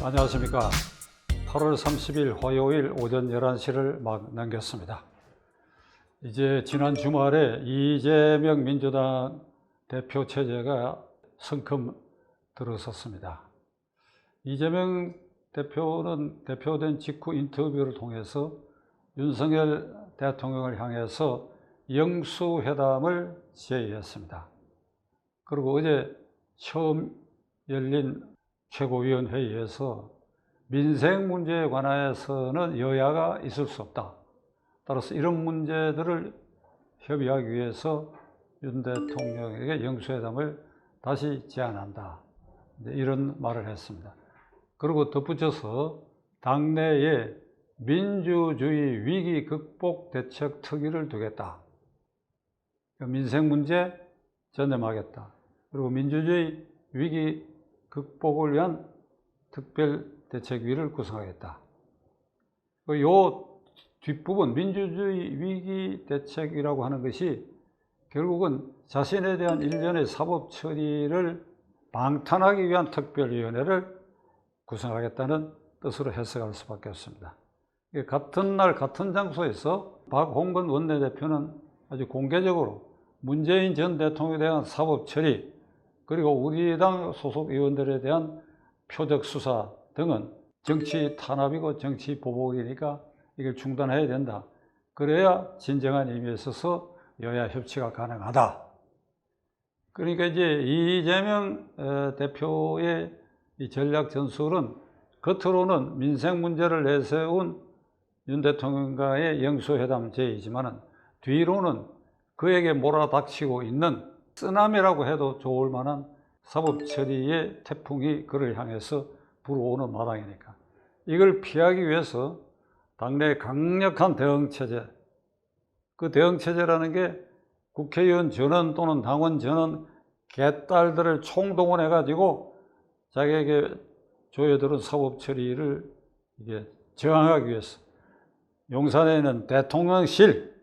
안녕하십니까. 8월 30일 화요일 오전 11시를 막 넘겼습니다. 이제 지난 주말에 이재명 민주당 대표 체제가 성큼 들어섰습니다. 이재명 대표는 대표된 직후 인터뷰를 통해서 윤석열 대통령을 향해서 영수회담을 제의했습니다. 그리고 어제 처음 열린 최고위원회의에서 민생 문제에 관해서는 여야가 있을 수 없다. 따라서 이런 문제들을 협의하기 위해서 윤 대통령에게 영수회담을 다시 제안한다. 이런 말을 했습니다. 그리고 덧붙여서 당내에 민주주의 위기 극복 대책 특위를 두겠다. 민생 문제 전념하겠다. 그리고 민주주의 위기 극복을 위한 특별대책위를 구성하겠다. 이 뒷부분 민주주의 위기 대책이라고 하는 것이 결국은 자신에 대한 일련의 사법 처리를 방탄하기 위한 특별위원회를 구성하겠다는 뜻으로 해석할 수밖에 없습니다. 같은 날 같은 장소에서 박홍근 원내대표는 아주 공개적으로 문재인 전 대통령에 대한 사법 처리 그리고 우리 당 소속 의원들에 대한 표적 수사 등은 정치 탄압이고 정치 보복이니까 이걸 중단해야 된다. 그래야 진정한 의미에 있어서 여야 협치가 가능하다. 그러니까 이제 이재명 대표의 이 전략 전술은 겉으로는 민생 문제를 내세운 윤 대통령과의 영수회담 제의지만은 뒤로는 그에게 몰아닥치고 있는 쓰나미라고 해도 좋을 만한 사법 처리의 태풍이 그를 향해서 불어오는 마당이니까 이걸 피하기 위해서 당내 강력한 대응체제, 그 대응체제라는 게 국회의원 전원 또는 당원 전원 개딸들을 총동원해가지고 자기에게 조여들은 사법 처리를 이게 저항하기 위해서 용산에 있는 대통령실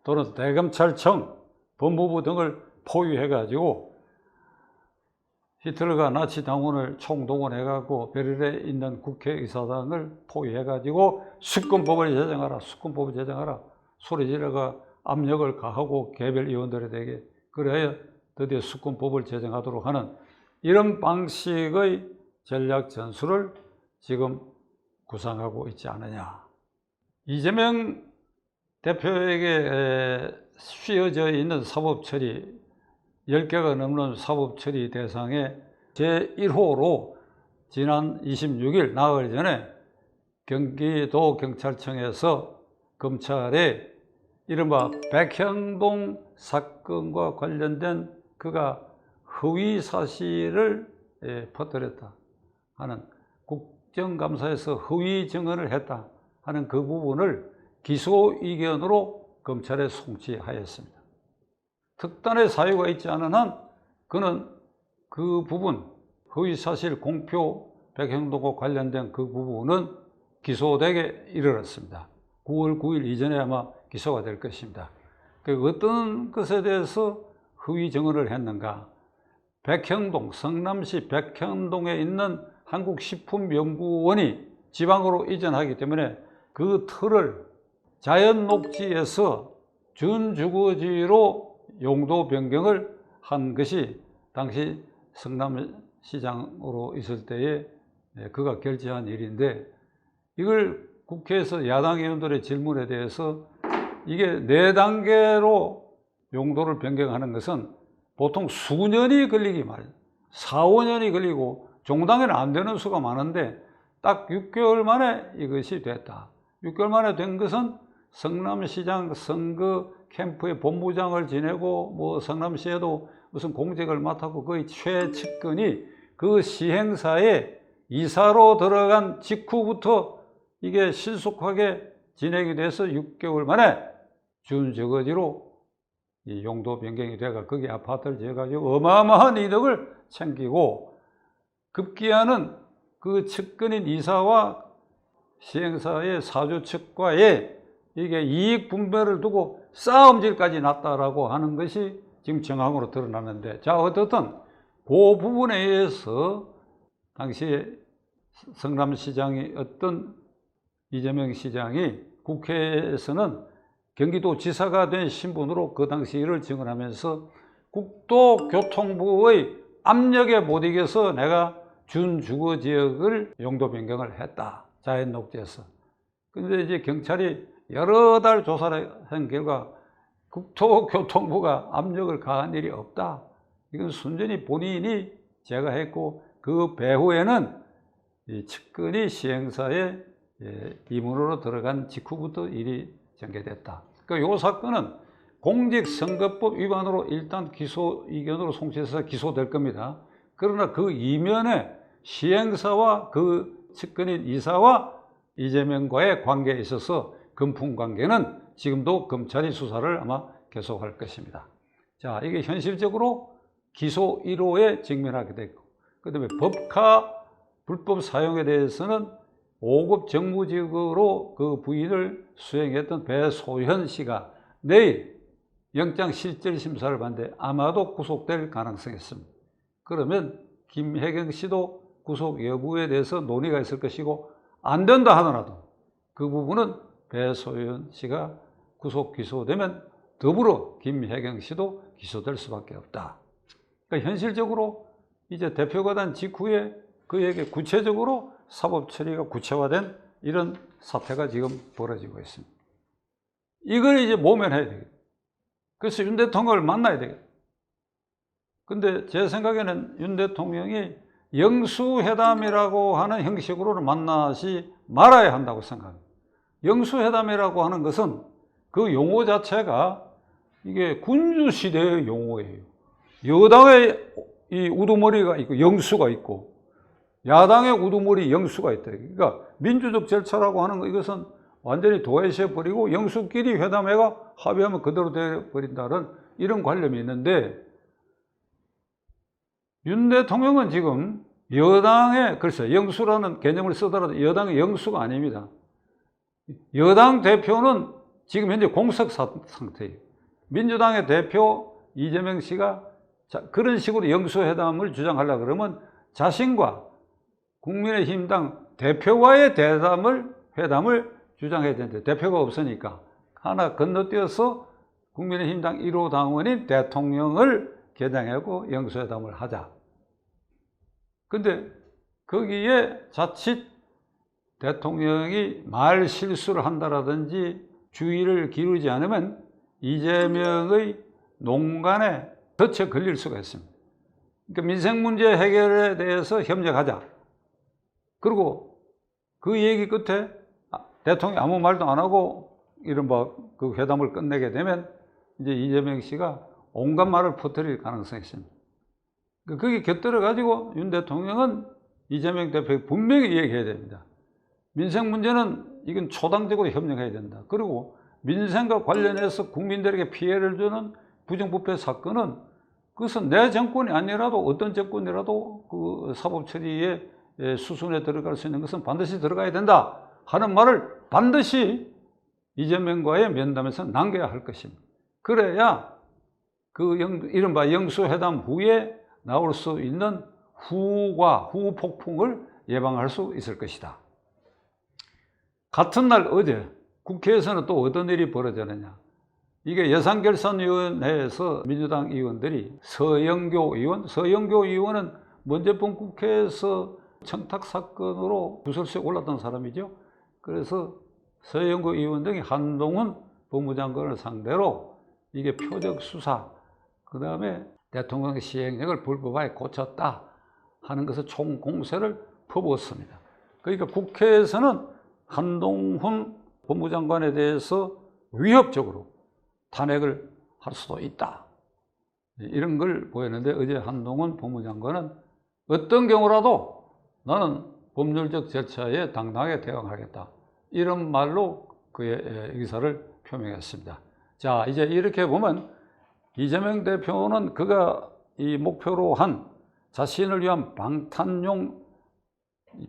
또는 대검찰청, 법무부 등을 포위해가지고 히틀러가 나치 당원을 총동원해가지고 베를린에 있는 국회의사당을 포위해가지고 수권법을 제정하라, 수권법을 제정하라 소리 지르가 압력을 가하고 개별 의원들에게 그래야 드디어 수권법을 제정하도록 하는 이런 방식의 전략 전술을 지금 구상하고 있지 않느냐. 이재명 대표에게 씌워져 있는 사법처리 10개가 넘는 사법처리 대상의 제1호로 지난 26일 나흘 전에 경기도 경찰청에서 검찰에 이른바 백형동 사건과 관련된 그가 허위 사실을 퍼뜨렸다 하는 국정감사에서 허위 증언을 했다 하는 그 부분을 기소 의견으로 검찰에 송치하였습니다. 특단의 사유가 있지 않은 한 그는 그 부분 허위사실 공표 백형동과 관련된 그 부분은 기소되게 이르렀습니다. 9월 9일 이전에 아마 기소가 될 것입니다. 어떤 것에 대해서 허위 증언을 했는가? 백형동, 성남시 백형동에 있는 한국식품연구원이 지방으로 이전하기 때문에 그 틀을 자연녹지에서 준주거지로 용도 변경을 한 것이 당시 성남시장으로 있을 때에 그가 결재한 일인데 이걸 국회에서 야당 의원들의 질문에 대해서 이게 4단계로 용도를 변경하는 것은 보통 수년이 걸리기 마련, 4, 5년이 걸리고 종당에는 안 되는 수가 많은데 딱 6개월 만에 이것이 됐다. 6개월 만에 된 것은 성남시장 선거 캠프의 본부장을 지내고 뭐 성남시에도 무슨 공직을 맡았고 거의 최측근이 그 시행사에 이사로 들어간 직후부터 이게 신속하게 진행이 돼서 6개월 만에 준저거지로 이 용도 변경이 돼가 거기 아파트를 지어가지고 어마어마한 이득을 챙기고 급기야는 그 측근인 이사와 시행사의 사주 측과의 이게 이익 분배를 두고 싸움질까지 났다라고 하는 것이 지금 정황으로 드러났는데, 자 어떻든 그 부분에 의해서 당시에 성남시장이 어떤 이재명 시장이 국회에서는 경기도지사가 된 신분으로 그 당시 일을 증언하면서 국토교통부의 압력에 못 이겨서 내가 준주거지역을 용도 변경을 했다. 자연 녹지에서. 근데 이제 경찰이 여러 달 조사를 한 결과 국토교통부가 압력을 가한 일이 없다. 이건 순전히 본인이 제거했고 그 배후에는 이 측근이 시행사에 임원으로 들어간 직후부터 일이 전개됐다. 그러니까 이 사건은 공직선거법 위반으로 일단 기소 의견으로 송치해서 기소될 겁니다. 그러나 그 이면에 시행사와 그 측근인 이사와 이재명과의 관계에 있어서 금품관계는 지금도 검찰이 수사를 아마 계속할 것입니다. 자, 이게 현실적으로 기소 1호에 직면하게 됐고, 그 다음에 법카 불법 사용에 대해서는 5급 정무직으로 그 부인을 수행했던 배소현 씨가 내일 영장 실질 심사를 받는데 아마도 구속될 가능성이 있습니다. 그러면 김혜경 씨도 구속 여부에 대해서 논의가 있을 것이고, 안 된다 하더라도 그 부분은 배소현 씨가 구속 기소되면 더불어 김혜경 씨도 기소될 수밖에 없다. 그러니까 현실적으로 이제 대표가 된 직후에 그에게 구체적으로 사법 처리가 구체화된 이런 사태가 지금 벌어지고 있습니다. 이걸 이제 모면해야 되겠다. 그래서 윤 대통령을 만나야 되겠다. 근데 제 생각에는 윤 대통령이 영수회담이라고 하는 형식으로는 만나지 말아야 한다고 생각합니다. 영수회담이라고 하는 것은 그 용어 자체가 이게 군주시대의 용어예요. 여당의 이 우두머리가 있고 영수가 있고 야당의 우두머리 영수가 있다. 그러니까 민주적 절차라고 하는 거 이것은 완전히 도외시해 버리고 영수끼리 회담해가 합의하면 그대로 되어버린다는 이런 관념이 있는데, 윤 대통령은 지금 여당의, 글쎄 영수라는 개념을 쓰더라도 여당의 영수가 아닙니다. 여당 대표는 지금 현재 공석 상태예요. 민주당의 대표 이재명 씨가 그런 식으로 영수회담을 주장하려고 그러면 자신과 국민의힘당 대표와의 회담을 주장해야 되는데 대표가 없으니까 하나 건너뛰어서 국민의힘당 1호 당원인 대통령을 겨냥하고 영수회담을 하자. 근데 거기에 자칫 대통령이 말 실수를 한다라든지 주의를 기울이지 않으면 이재명의 농간에 덫에 걸릴 수가 있습니다. 그러니까 민생 문제 해결에 대해서 협력하자. 그리고 그 얘기 끝에 대통령이 아무 말도 안 하고 이른바 그 회담을 끝내게 되면 이제 이재명 씨가 온갖 말을 퍼뜨릴 가능성이 있습니다. 거기 곁들여 가지고 윤 대통령은 이재명 대표에게 분명히 얘기해야 됩니다. 민생 문제는 이건 초당적으로 협력해야 된다. 그리고 민생과 관련해서 국민들에게 피해를 주는 부정부패 사건은 그것은 내 정권이 아니라도 어떤 정권이라도 그 사법 처리의 수순에 들어갈 수 있는 것은 반드시 들어가야 된다 하는 말을 반드시 이재명과의 면담에서 남겨야 할 것입니다. 그래야 그 이른바 영수회담 후에 나올 수 있는 후후 폭풍을 예방할 수 있을 것이다. 같은 날 어제 국회에서는 또 어떤 일이 벌어졌느냐. 이게 예산결산위원회에서 민주당 의원들이 서영교 의원은 문재인 국회에서 청탁 사건으로 구설수에 올랐던 사람이죠. 그래서 서영교 의원 등이 한동훈 법무장관을 상대로 이게 표적 수사, 그 다음에 대통령 시행령을 불법하게 고쳤다 하는 것을 총 공세를 퍼부었습니다. 그러니까 국회에서는 한동훈 법무장관에 대해서 위협적으로 탄핵을 할 수도 있다. 이런 걸 보였는데 어제 한동훈 법무장관은 어떤 경우라도 나는 법률적 절차에 당당하게 대응하겠다. 이런 말로 그의 의사를 표명했습니다. 자, 이제 이렇게 보면 이재명 대표는 그가 이 목표로 한 자신을 위한 방탄용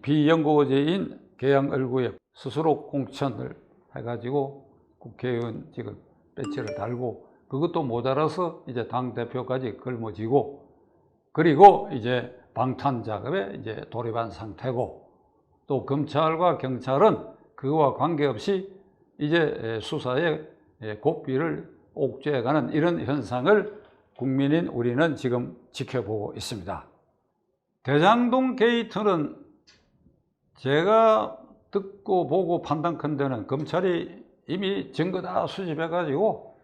비연고제인 계양을구에 스스로 공천을 해가지고 국회의원직을 배치를 달고 그것도 모자라서 이제 당대표까지 걸머지고 그리고 이제 방탄 작업에 이제 돌입한 상태고 또 검찰과 경찰은 그거와 관계없이 이제 수사에 고삐를 옥죄어가는 이런 현상을 국민인 우리는 지금 지켜보고 있습니다. 대장동 게이트는 제가 듣고 보고 판단컨대는 검찰이 이미 증거 다 수집해가지고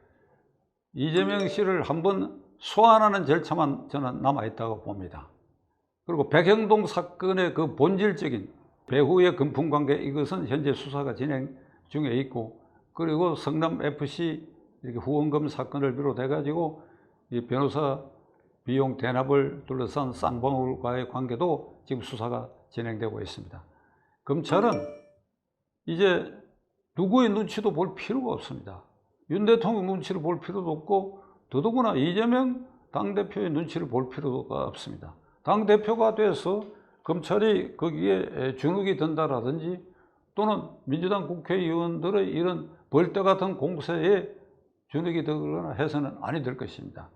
이재명 씨를 한번 소환하는 절차만 저는 남아있다고 봅니다. 그리고 백현동 사건의 그 본질적인 배후의 금품관계, 이것은 현재 수사가 진행 중에 있고, 그리고 성남FC 이렇게 후원금 사건을 비롯해가지고 이 변호사 비용 대납을 둘러싼 쌍방울과의 관계도 지금 수사가 진행되고 있습니다. 검찰은 이제 누구의 눈치도 볼 필요가 없습니다. 윤 대통령 눈치를 볼 필요도 없고, 더더구나 이재명 당대표의 눈치를 볼 필요가 없습니다. 당대표가 돼서 검찰이 거기에 주눅이 든다라든지, 또는 민주당 국회의원들의 이런 벌떼 같은 공세에 주눅이 들거나 해서는 아니 될 것입니다.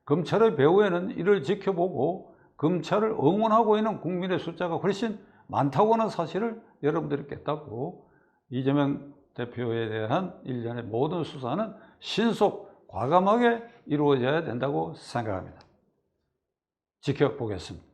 검찰의 배후에는 이를 지켜보고 검찰을 응원하고 있는 국민의 숫자가 훨씬 많다고 하는 사실을 여러분들이 깨닫고, 이재명 대표에 대한 일련의 모든 수사는 신속 과감하게 이루어져야 된다고 생각합니다. 지켜보겠습니다.